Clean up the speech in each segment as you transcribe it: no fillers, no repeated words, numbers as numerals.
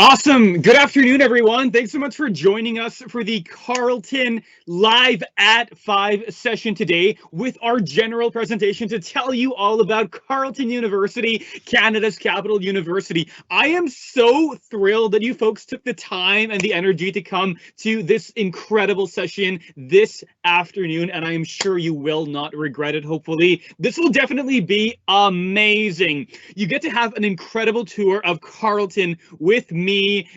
Awesome. Good afternoon, everyone. Thanks so much for joining us for the Carleton Live at 5 session today with our general presentation to tell you all about Carleton University, Canada's capital university. I am so thrilled that you folks took the time and the energy to come to this incredible session this afternoon, and I am sure you will not regret it, hopefully. This will definitely be amazing. You get to have an incredible tour of Carleton with me,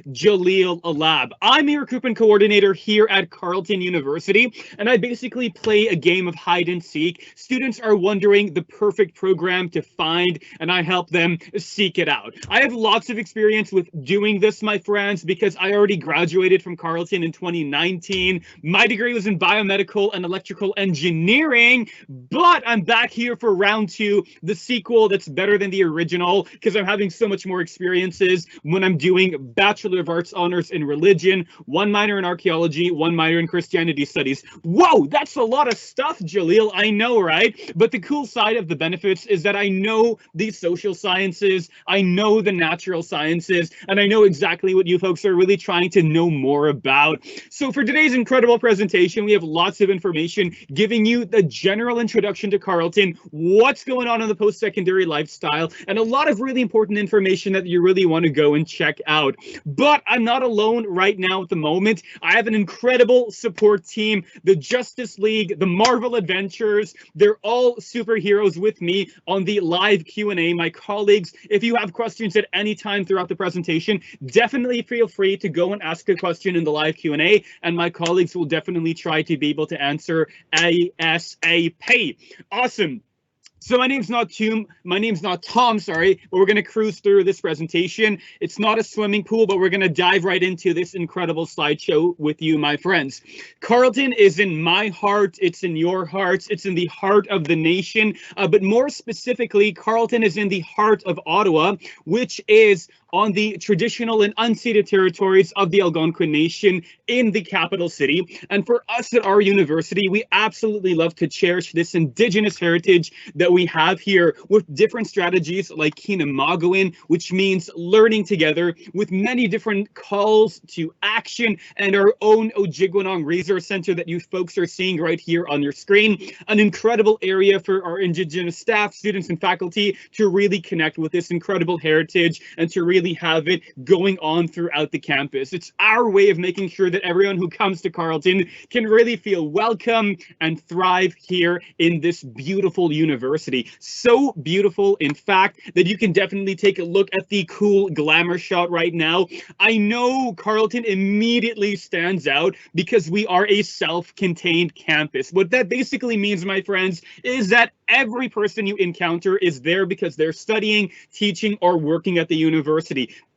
Jaleel Alab. I'm your recruitment coordinator here at Carleton University, and I basically play a game of hide and seek. Students are wondering the perfect program to find, and I help them seek it out. I have lots of experience with doing this, my friends, because I already graduated from Carleton in 2019. My degree was in biomedical and electrical engineering, but I'm back here for round two, the sequel that's better than the original, because I'm having so much more experiences when I'm doing Bachelor of Arts honors in religion, one minor in archaeology, one minor in Christianity studies. Whoa, that's a lot of stuff, Jaleel. I know, right? But the cool side of the benefits is that I know the social sciences, I know the natural sciences, and I know exactly what you folks are really trying to know more about. So for today's incredible presentation, we have lots of information giving you the general introduction to Carleton, what's going on in the post-secondary lifestyle, and a lot of really important information that you really want to go and check out. But I'm not alone right now at the moment. I have an incredible support team, the Justice League, the Marvel Adventures. They're all superheroes with me on the live Q&A. My colleagues, if you have questions at any time throughout the presentation, definitely feel free to go and ask a question in the live Q&A, and my colleagues will definitely try to be able to answer ASAP. Awesome. So my name's not Tom, sorry, but we're going to cruise through this presentation. It's not a swimming pool, but we're going to dive right into this incredible slideshow with you, my friends. Carleton is in my heart. It's in your hearts. It's in the heart of the nation. But more specifically, Carleton is in the heart of Ottawa, which is on the traditional and unceded territories of the Algonquin Nation in the capital city. And for us at our university, we absolutely love to cherish this Indigenous heritage that we have here with different strategies like Kinamagawin, which means learning together, with many different calls to action, and our own Ojibwanong Resource Center that you folks are seeing right here on your screen. An incredible area for our Indigenous staff, students, and faculty to really connect with this incredible heritage and to really have it going on throughout the campus. It's our way of making sure that everyone who comes to Carleton can really feel welcome and thrive here in this beautiful university. So beautiful, in fact, that you can definitely take a look at the cool glamour shot right now. I know Carleton immediately stands out because we are a self-contained campus. What that basically means, my friends, is that every person you encounter is there because they're studying, teaching, or working at the university.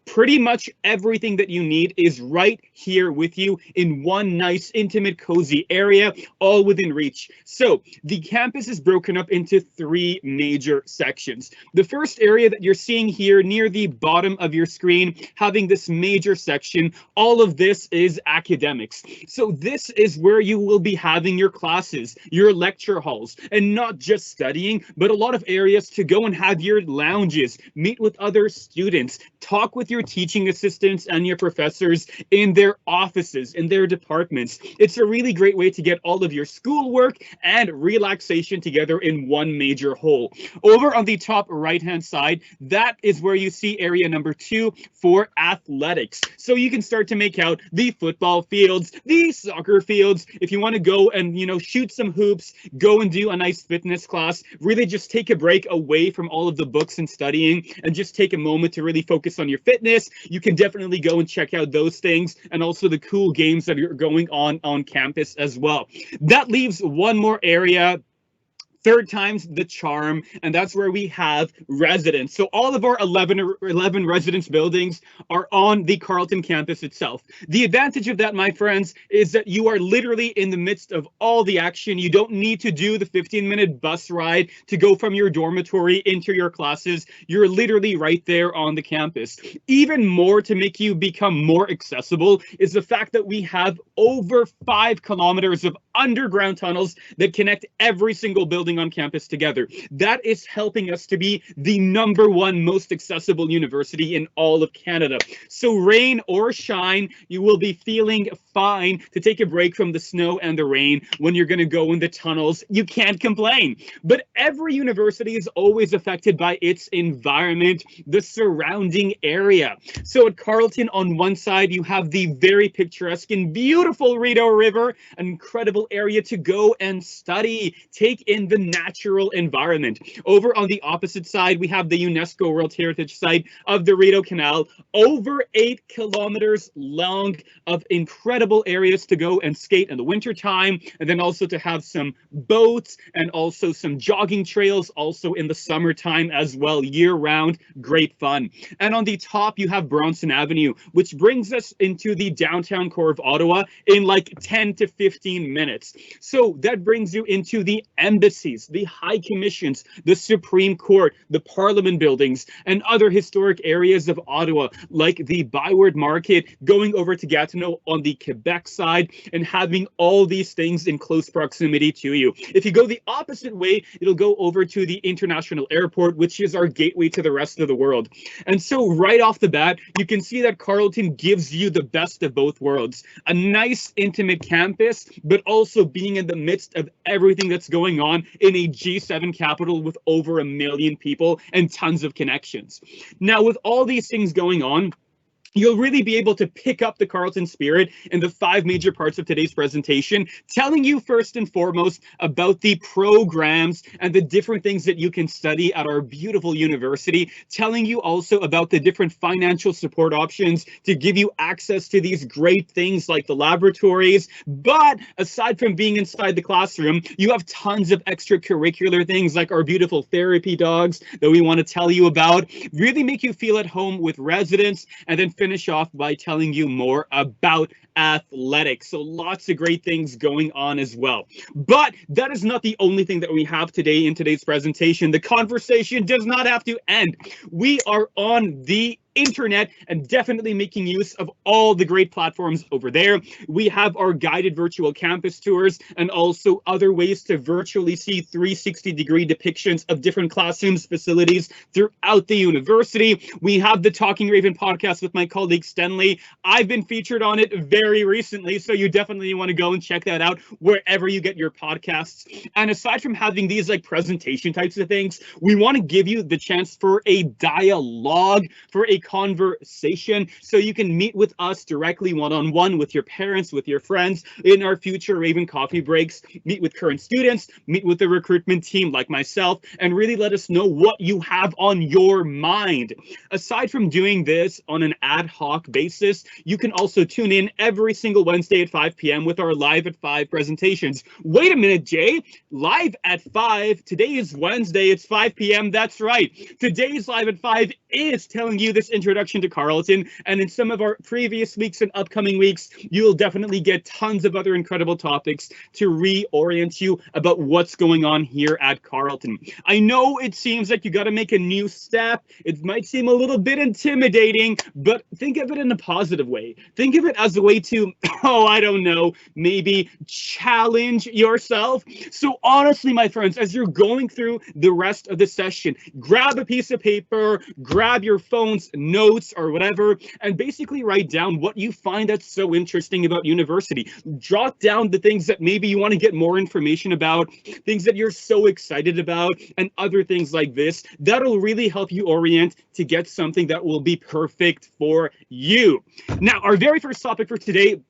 Pretty much everything that you need is right here with you in one nice, intimate, cozy area, all within reach. So the campus is broken up into three major sections. The first area that you're seeing here near the bottom of your screen, having this major section, all of this is academics. So this is where you will be having your classes, your lecture halls, and not just studying, but a lot of areas to go and have your lounges, meet with other students, talk with your teaching assistants and your professors in their offices, in their departments. It's a really great way to get all of your schoolwork and relaxation together in one major whole. Over on the top right-hand side, that is where you see area number 2 for athletics. So you can start to make out the football fields, the soccer fields. If you want to go and, shoot some hoops, go and do a nice fitness class, really just take a break away from all of the books and studying and just take a moment to really focus on your fitness, you can definitely go and check out those things, and also the cool games that are going on campus as well. That leaves one more area. Third time's the charm, and that's where we have residence. So all of our 11 residence buildings are on the Carleton campus itself. The advantage of that, my friends, is that you are literally in the midst of all the action. You don't need to do the 15-minute bus ride to go from your dormitory into your classes. You're literally right there on the campus. Even more to make you become more accessible is the fact that we have over 5 kilometers of underground tunnels that connect every single building going on campus together. That is helping us to be the #1 most accessible university in all of Canada. So rain or shine, you will be feeling fine to take a break from the snow and the rain when you're going to go in the tunnels. You can't complain. But every university is always affected by its environment, the surrounding area. So at Carleton, on one side, you have the very picturesque and beautiful Rideau River, an incredible area to go and study, take in the natural environment. Over on the opposite side, we have the UNESCO World Heritage Site of the Rideau Canal, over 8 kilometers long of incredible areas to go and skate in the winter time, and then also to have some boats and also some jogging trails also in the summertime as well, year round. Great fun. And on the top you have Bronson Avenue, which brings us into the downtown core of Ottawa in like 10 to 15 minutes. So that brings you into the embassies, the high commissions, the Supreme Court, the Parliament buildings, and other historic areas of Ottawa, like the Byward Market, going over to Gatineau on the Quebec side, and having all these things in close proximity to you. If you go the opposite way, it'll go over to the International Airport, which is our gateway to the rest of the world. And so right off the bat, you can see that Carleton gives you the best of both worlds. A nice, intimate campus, but also being in the midst of everything that's going on in a G7 capital with over 1 million people and tons of connections. Now, with all these things going on, you'll really be able to pick up the Carleton spirit in the 5 major parts of today's presentation, telling you first and foremost about the programs and the different things that you can study at our beautiful university, telling you also about the different financial support options to give you access to these great things like the laboratories. But aside from being inside the classroom, you have tons of extracurricular things like our beautiful therapy dogs that we want to tell you about, really make you feel at home with residents, and then finish off by telling you more about athletics. So lots of great things going on as well. But that is not the only thing that we have today in today's presentation. The conversation does not have to end. We are on the internet and definitely making use of all the great platforms over there. We have our guided virtual campus tours and also other ways to virtually see 360-degree depictions of different classrooms, facilities throughout the university. We have the Talking Raven podcast with my colleague Stenley. I've been featured on it very recently, so you definitely want to go and check that out wherever you get your podcasts. And aside from having these like presentation types of things, we want to give you the chance for a dialogue, for a conversation, so you can meet with us directly one-on-one with your parents, with your friends in our future Raven coffee breaks, meet with current students, meet with the recruitment team like myself, and really let us know what you have on your mind. Aside from doing this on an ad hoc basis, you can also tune in every single Wednesday at 5 p.m. with our Live at 5 presentations. Wait a minute, Jay. Live at 5? Today is Wednesday. It's 5 p.m. That's right. Today's Live at 5 is telling you this introduction to Carleton, and in some of our previous weeks and upcoming weeks, you'll definitely get tons of other incredible topics to reorient you about what's going on here at Carleton. I know it seems like you got to make a new step. It might seem a little bit intimidating, but think of it in a positive way. Think of it as a way to, I don't know, maybe challenge yourself. So honestly, my friends, as you're going through the rest of the session, grab a piece of paper, grab your phone's notes or whatever, and basically write down what you find that's so interesting about university. Jot down the things that maybe you want to get more information about, things that you're so excited about, and other things like this. That'll really help you orient to get something that will be perfect for you. Now, our very first topic for today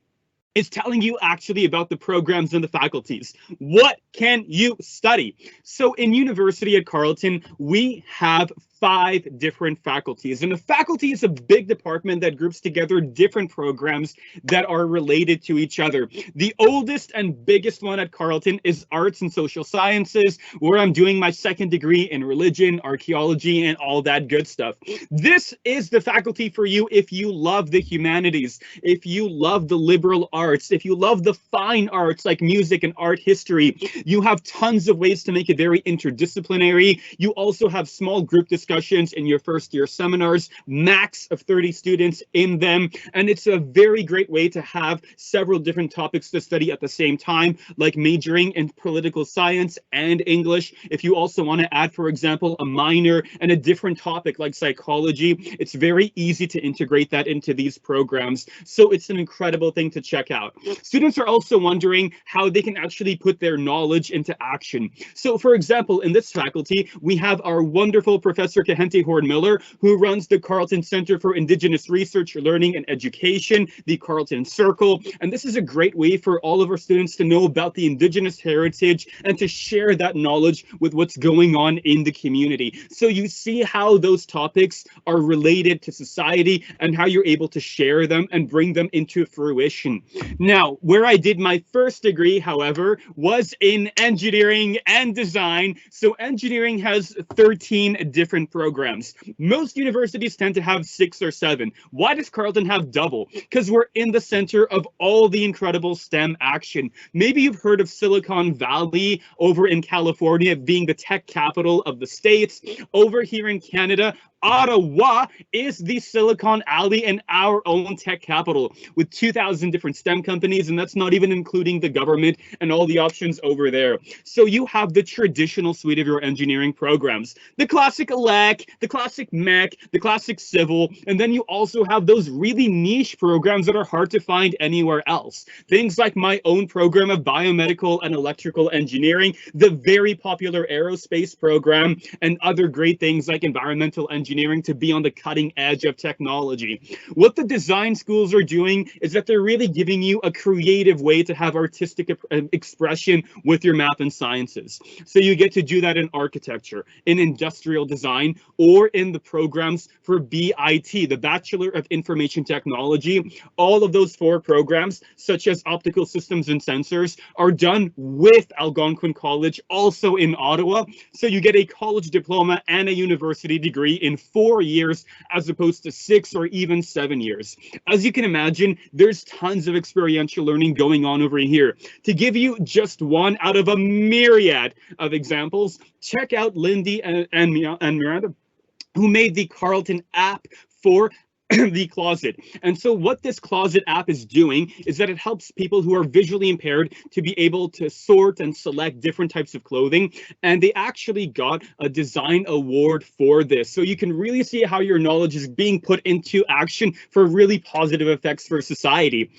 is telling you actually about the programs and the faculties. What can you study? So in university at Carleton, we have 5 different faculties, and a faculty is a big department that groups together different programs that are related to each other. The oldest and biggest one at Carleton is Arts and Social Sciences, where I'm doing my 2nd degree in religion, archaeology, and all that good stuff. This is the faculty for you if you love the humanities, if you love the liberal arts, if you love the fine arts like music and art history. You have tons of ways to make it very interdisciplinary. You also have small group discussions discussions in your first year seminars, max of 30 students in them. And it's a very great way to have several different topics to study at the same time, like majoring in political science and English. If you also want to add, for example, a minor and a different topic like psychology, it's very easy to integrate that into these programs. So it's an incredible thing to check out. Students are also wondering how they can actually put their knowledge into action. So for example, in this faculty, we have our wonderful Professor Kehente Horn-Miller, who runs the Carleton Center for Indigenous Research, Learning and Education, the Carleton Circle. And this is a great way for all of our students to know about the Indigenous heritage and to share that knowledge with what's going on in the community. So you see how those topics are related to society and how you're able to share them and bring them into fruition. Now, where I did my first degree, however, was in engineering and design. So engineering has 13 different programs. Most universities tend to have 6 or 7. Why does Carleton have double? Because we're in the center of all the incredible STEM action. Maybe you've heard of Silicon Valley over in California being the tech capital of the States. Over here in Canada, Ottawa is the Silicon Alley and our own tech capital with 2,000 different STEM companies, and that's not even including the government and all the options over there. So you have the traditional suite of your engineering programs, the classic elec, the classic mech, the classic civil, and then you also have those really niche programs that are hard to find anywhere else. Things like my own program of biomedical and electrical engineering, the very popular aerospace program, and other great things like environmental engineering to be on the cutting edge of technology. What the design schools are doing is that they're really giving you a creative way to have artistic expression with your math and sciences. So you get to do that in architecture, in industrial design, or in the programs for BIT, the Bachelor of Information Technology. All of those 4 programs, such as optical systems and sensors, are done with Algonquin College, also in Ottawa. So you get a college diploma and a university degree in 4 years as opposed to 6 or even 7 years. As you can imagine, there's tons of experiential learning going on over here. To give you just one out of a myriad of examples, check out Lindy and Miranda, who made the Carleton app for the closet. And so what this closet app is doing is that it helps people who are visually impaired to be able to sort and select different types of clothing. And they actually got a design award for this. So you can really see how your knowledge is being put into action for really positive effects for society.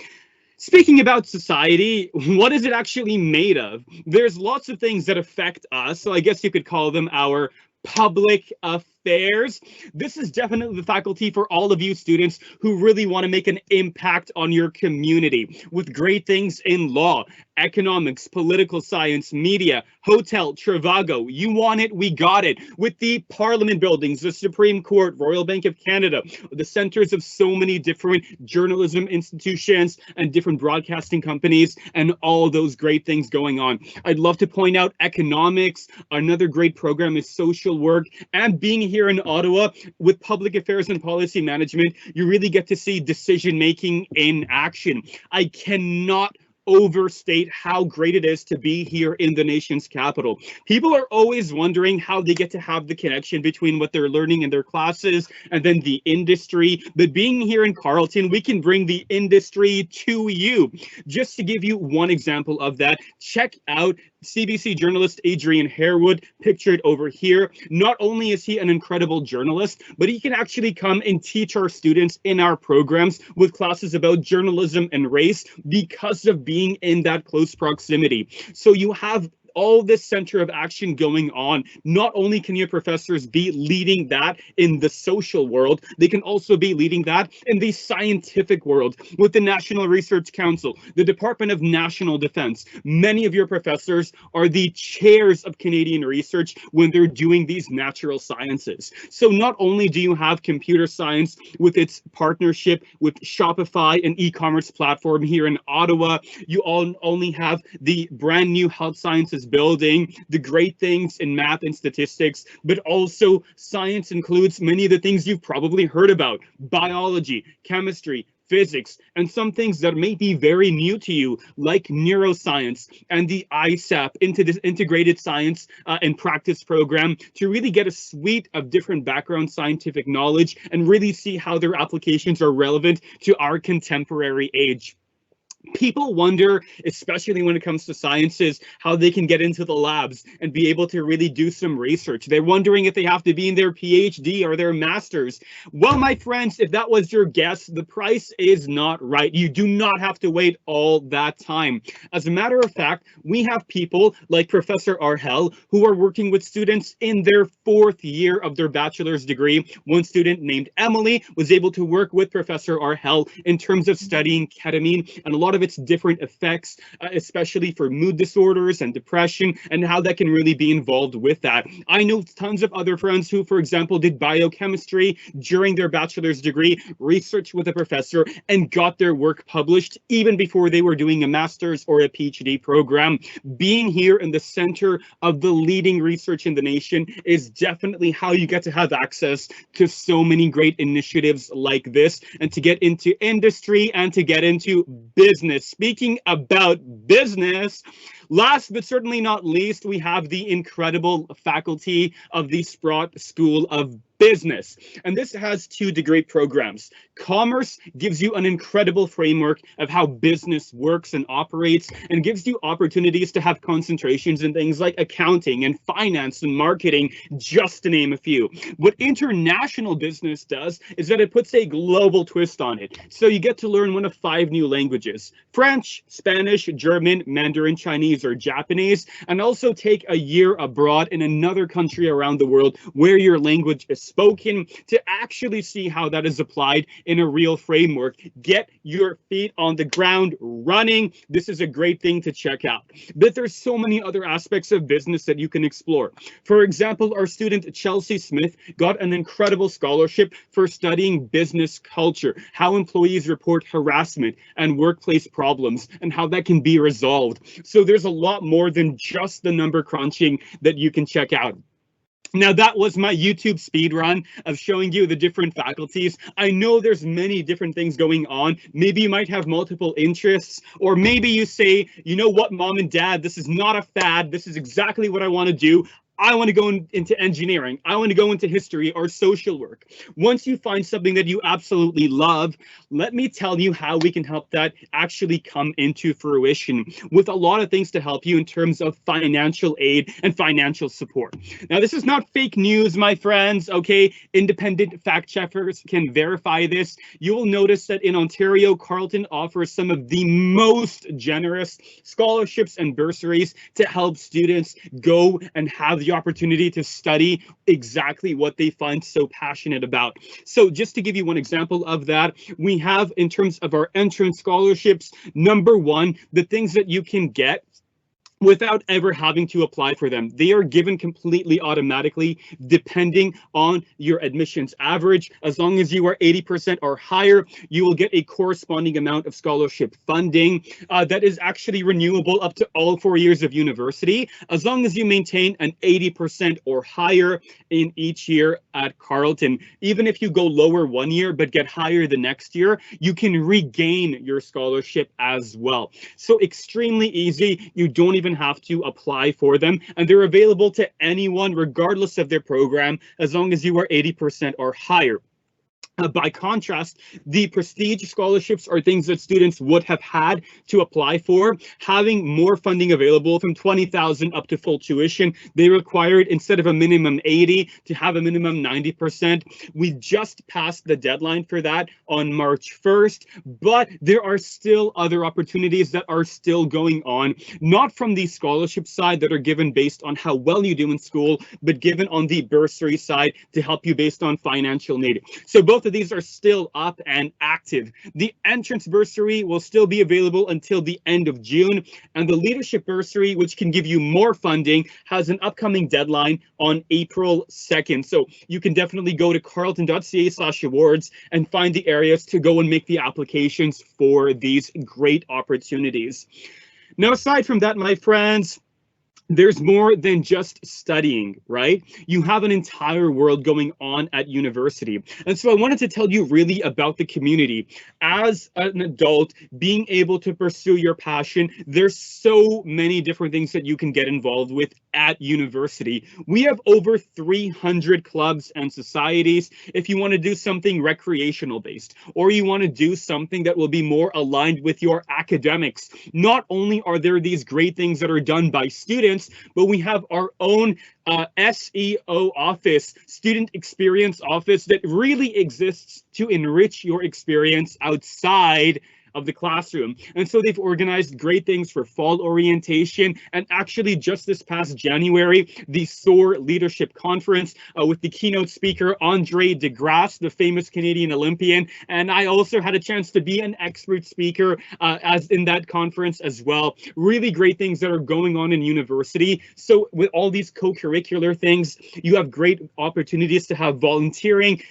Speaking about society, what is it actually made of? There's lots of things that affect us. So I guess you could call them our public affairs. This is definitely the faculty for all of you students who really want to make an impact on your community with great things in law, economics, political science, media, hotel, Trivago. You want it, we got it. With the Parliament buildings, the Supreme Court, Royal Bank of Canada, the centers of so many different journalism institutions and different broadcasting companies, and all those great things going on. I'd love to point out economics. Another great program is social work, and being here in Ottawa with public affairs and policy management, you really get to see decision making in action. I cannot overstate how great it is to be here in the nation's capital. People are always wondering how they get to have the connection between what they're learning in their classes and then the industry. But being here in Carleton, we can bring the industry to you. Just to give you one example of that, check out CBC journalist Adrian Harewood, pictured over here. Not only is he an incredible journalist, but he can actually come and teach our students in our programs with classes about journalism and race because of being in that close proximity. So you have all this center of action going on. Not only can your professors be leading that in the social world, they can also be leading that in the scientific world with the National Research Council, the Department of National Defense. Many of your professors are the chairs of Canadian research when they're doing these natural sciences. So not only do you have computer science with its partnership with Shopify, an e-commerce platform here in Ottawa, you only have the brand new health sciences building, the great things in math and statistics, but also science includes many of the things you've probably heard about: biology, chemistry, physics, and some things that may be very new to you, like neuroscience and the ISAP, into this integrated science and practice program, to really get a suite of different background scientific knowledge and really see how their applications are relevant to our contemporary age. People wonder, especially when it comes to sciences, how they can get into the labs and be able to really do some research. They're wondering if they have to be in their PhD or their master's. Well, my friends, if that was your guess, the price is not right. You do not have to wait all that time. As a matter of fact, we have people like Professor Arhel who are working with students in their 4th year of their bachelor's degree. One student named Emily was able to work with Professor Arhel in terms of studying ketamine and a lot of its different effects, especially for mood disorders and depression, and how that can really be involved with that. I know tons of other friends who, for example, did biochemistry during their bachelor's degree, researched with a professor, and got their work published even before they were doing a master's or a PhD program. Being here in the center of the leading research in the nation is definitely how you get to have access to so many great initiatives like this, and to get into industry and to get into business. Speaking about business, last but certainly not least, we have the incredible faculty of the Sprott School of Business. And this has 2 degree programs. Commerce gives you an incredible framework of how business works and operates, and gives you opportunities to have concentrations in things like accounting and finance and marketing, just to name a few. What international business does is that it puts a global twist on it. So you get to learn one of 5 new languages: French, Spanish, German, Mandarin, Chinese, or Japanese, and also take a year abroad in another country around the world where your language is spoken, to actually see how that is applied in a real framework. Get your feet on the ground running. This is a great thing to check out. But there's so many other aspects of business that you can explore. For example, our student Chelsea Smith got an incredible scholarship for studying business culture, how employees report harassment and workplace problems, and how that can be resolved. So there's a lot more than just the number crunching that you can check out. Now, that was my YouTube speed run of showing you the different faculties. I know there's many different things going on. Maybe you might have multiple interests, or maybe you say, you know what, mom and dad, this is not a fad. This is exactly what I want to do. I want to go into engineering. I want to go into history or social work. Once you find something that you absolutely love, let me tell you how we can help that actually come into fruition, with a lot of things to help you in terms of financial aid and financial support. Now, this is not fake news, my friends, okay? Independent fact checkers can verify this. You will notice that in Ontario, Carleton offers some of the most generous scholarships and bursaries to help students go and have the opportunity to study exactly what they find so passionate about. So just to give you one example of that, we have, in terms of our entrance scholarships, number 1, the things that you can get without ever having to apply for them. They are given completely automatically, depending on your admissions average. As long as you are 80% or higher, you will get a corresponding amount of scholarship funding that is actually renewable up to all 4 years of university, as long as you maintain an 80% or higher in each year at Carleton. Even if you go lower one year but get higher the next year, you can regain your scholarship as well. So extremely easy. You don't even have to apply for them, and they're available to anyone regardless of their program, as long as you are 80% or higher. By contrast, the prestige scholarships are things that students would have had to apply for. Having more funding available, from $20,000 up to full tuition, they required, instead of a minimum 80, to have a minimum 90%. We just passed the deadline for that on March 1st, but there are still other opportunities that are still going on, not from the scholarship side that are given based on how well you do in school, but given on the bursary side to help you based on financial need. So both of these are still up and active. The entrance bursary will still be available until the end of June, and the leadership bursary, which can give you more funding, has an upcoming deadline on April 2nd. So you can definitely go to carleton.ca/awards and find the areas to go and make the applications for these great opportunities. Now, aside from that, my friends, there's more than just studying, right? You have an entire world going on at university. And so I wanted to tell you really about the community. As an adult, being able to pursue your passion, there's so many different things that you can get involved with at university. We have over 300 clubs and societies. If you want to do something recreational based, or you want to do something that will be more aligned with your academics, not only are there these great things that are done by students, but we have our own SEO office, student experience office, that really exists to enrich your experience outside of the classroom. And so they've organized great things for fall orientation, and actually just this past January, the SOAR Leadership Conference with the keynote speaker Andre DeGrasse, the famous Canadian Olympian. And I also had a chance to be an expert speaker as in that conference as well. Really great things that are going on in university. So with all these co-curricular things, you have great opportunities to have volunteering,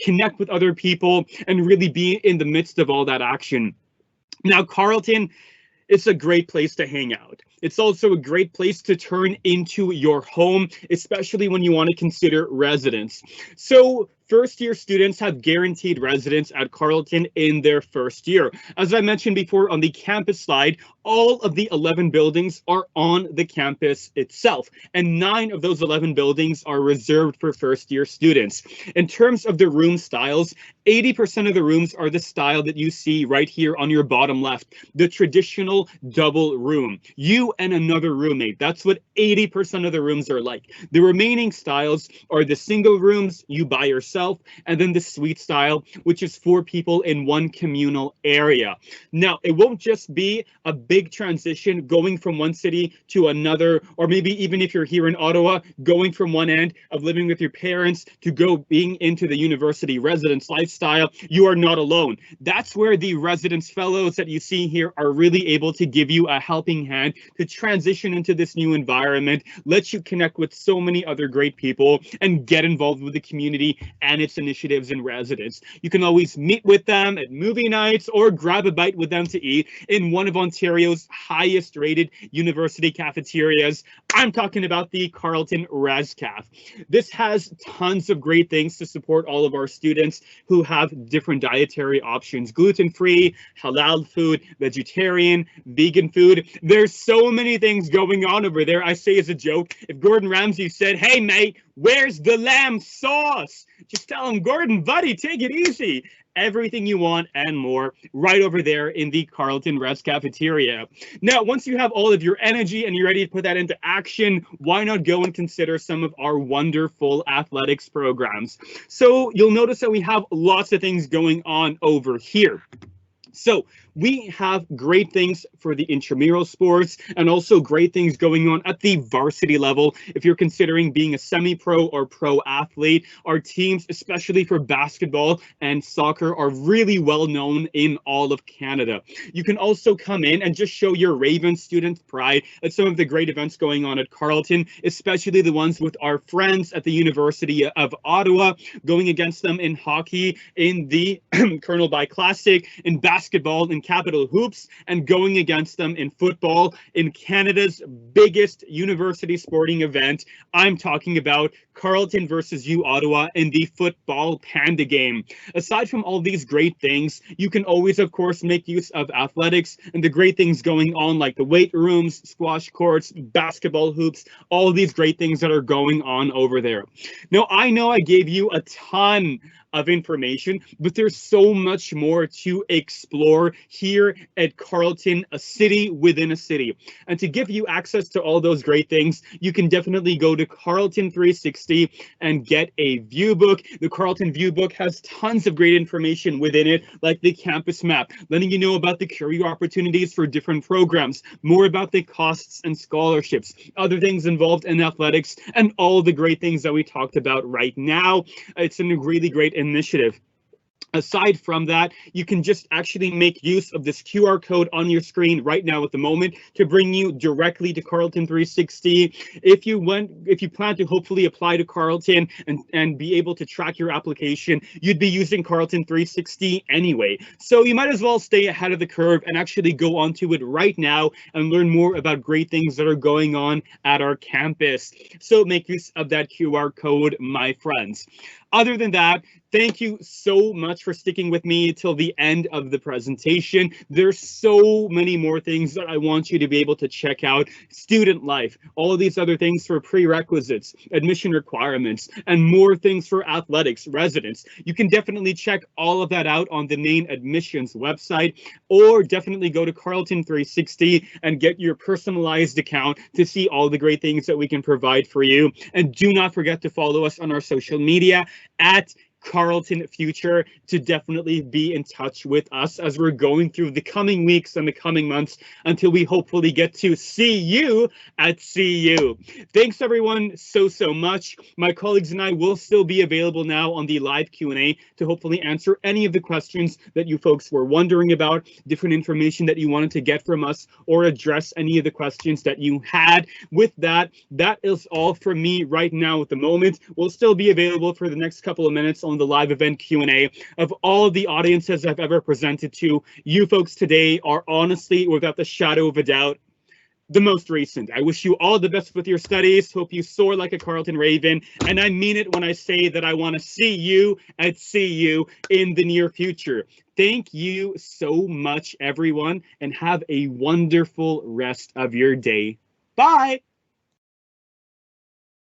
connect with other people, and really be in the midst of all that action. Now, Carleton, it's a great place to hang out. It's also a great place to turn into your home, especially when you want to consider residence. So first-year students have guaranteed residence at Carleton in their first year. As I mentioned before on the campus slide, all of the 11 buildings are on the campus itself, and 9 of those 11 buildings are reserved for first-year students. In terms of the room styles, 80% of the rooms are the style that you see right here on your bottom left, the traditional double room. You and another roommate. That's what 80% of the rooms are like. The remaining styles are the single rooms, you by yourself, and then the suite style, which is 4 people in one communal area. Now, it won't just be a big transition going from one city to another, or maybe even if you're here in Ottawa, going from one end of living with your parents to go being into the university residence lifestyle. You are not alone. That's where the residence fellows that you see here are really able to give you a helping hand to transition into this new environment, let you connect with so many other great people, and get involved with the community and its initiatives in residence. You can always meet with them at movie nights or grab a bite with them to eat in one of Ontario's highest rated university cafeterias. I'm talking about the Carleton ResCaf. This has tons of great things to support all of our students who have different dietary options: gluten-free, halal food, vegetarian, vegan food. There's so many things going on over there. I say as a joke, if Gordon Ramsay said, "Hey mate, where's the lamb sauce?" just tell him, "Gordon, buddy, take it easy." Everything you want and more right over there in the Carleton Res Cafeteria. Now, once you have all of your energy and you're ready to put that into action, why not go and consider some of our wonderful athletics programs? So you'll notice that we have lots of things going on over here. So we have great things for the intramural sports, and also great things going on at the varsity level. If you're considering being a semi-pro or pro athlete, our teams, especially for basketball and soccer, are really well known in all of Canada. You can also come in and just show your Raven student pride at some of the great events going on at Carleton, especially the ones with our friends at the University of Ottawa, going against them in hockey, in the Colonel By Classic, in basketball, in Capital Hoops, and going against them in football in Canada's biggest university sporting event. I'm talking about Carleton versus U Ottawa in the football Panda game. Aside from all these great things, you can always, of course, make use of athletics and the great things going on, like the weight rooms, squash courts, basketball hoops, all these great things that are going on over there. Now, I know I gave you a ton of information, but there's so much more to explore here at Carleton, a city within a city. And to give you access to all those great things, you can definitely go to Carleton 360 and get a view book. The Carleton view book has tons of great information within it, like the campus map, letting you know about the career opportunities for different programs, more about the costs and scholarships, other things involved in athletics, and all the great things that we talked about right now. It's a really great initiative. Aside from that, you can just actually make use of this QR code on your screen right now at the moment to bring you directly to Carleton 360. If you plan to hopefully apply to Carleton and be able to track your application, you'd be using Carleton 360 anyway. So you might as well stay ahead of the curve and actually go onto it right now and learn more about great things that are going on at our campus. So make use of that QR code, my friends. Other than that, thank you so much for sticking with me till the end of the presentation. There's so many more things that I want you to be able to check out. Student life, all of these other things for prerequisites, admission requirements, and more things for athletics, residents. You can definitely check all of that out on the main admissions website, or definitely go to Carleton 360 and get your personalized account to see all the great things that we can provide for you. And do not forget to follow us on our social media at Carleton Future to definitely be in touch with us as we're going through the coming weeks and the coming months until we hopefully get to see you at CU. Thanks everyone so much. My colleagues and I will still be available now on the live Q&A to hopefully answer any of the questions that you folks were wondering about, different information that you wanted to get from us, or address any of the questions that you had. With that is all from me right now at the moment. We'll still be available for the next couple of minutes on the live event Q&A. Of all of the audiences I've ever presented to, you folks today are honestly, without the shadow of a doubt, the most recent. I wish you all the best with your studies. Hope you soar like a Carleton Raven. And I mean it when I say that I want to see you at CU in the near future. Thank you so much, everyone, and have a wonderful rest of your day. Bye.